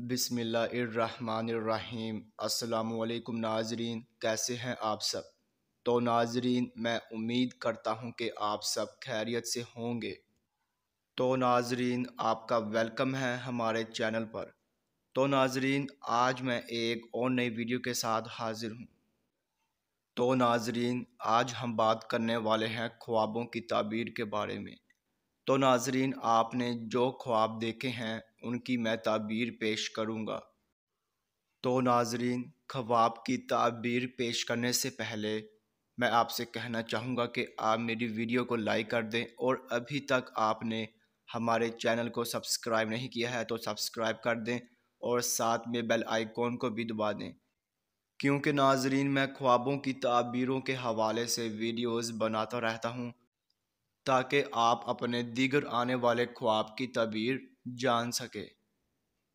بسم اللہ الرحمن الرحیم۔ السلام علیکم ناظرین، کیسے ہیں آپ سب؟ تو ناظرین، میں امید کرتا ہوں کہ آپ سب خیریت سے ہوں گے۔ تو ناظرین، آپ کا ویلکم ہے ہمارے چینل پر۔ تو ناظرین، آج میں ایک اور نئی ویڈیو کے ساتھ حاضر ہوں۔ تو ناظرین، آج ہم بات کرنے والے ہیں خوابوں کی تعبیر کے بارے میں۔ تو ناظرین، آپ نے جو خواب دیکھے ہیں ان کی میں تعبیر پیش کروں گا۔ تو ناظرین، خواب کی تعبیر پیش کرنے سے پہلے میں آپ سے کہنا چاہوں گا کہ آپ میری ویڈیو کو لائک کر دیں، اور ابھی تک آپ نے ہمارے چینل کو سبسکرائب نہیں کیا ہے تو سبسکرائب کر دیں، اور ساتھ میں بیل آئیکن کو بھی دبا دیں، کیونکہ ناظرین میں خوابوں کی تعبیروں کے حوالے سے ویڈیوز بناتا رہتا ہوں تاکہ آپ اپنے دیگر آنے والے خواب کی تعبیر جان سکے۔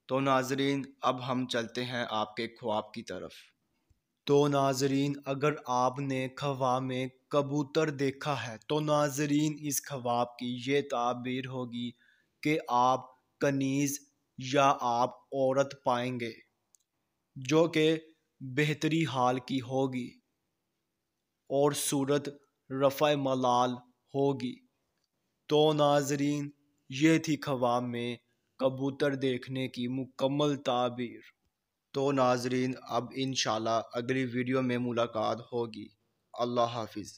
تو ناظرین، اب ہم چلتے ہیں آپ کے خواب کی طرف۔ تو ناظرین، اگر آپ نے خواب میں کبوتر دیکھا ہے تو ناظرین اس خواب کی یہ تعبیر ہوگی کہ آپ کنیز یا آپ عورت پائیں گے جو کہ بہتری حال کی ہوگی اور صورت رفع ملال ہوگی۔ تو ناظرین، یہ تھی خواب میں کبوتر دیکھنے کی مکمل تعبیر۔ تو ناظرین، اب انشاءاللہ اگلی ویڈیو میں ملاقات ہوگی۔ اللہ حافظ۔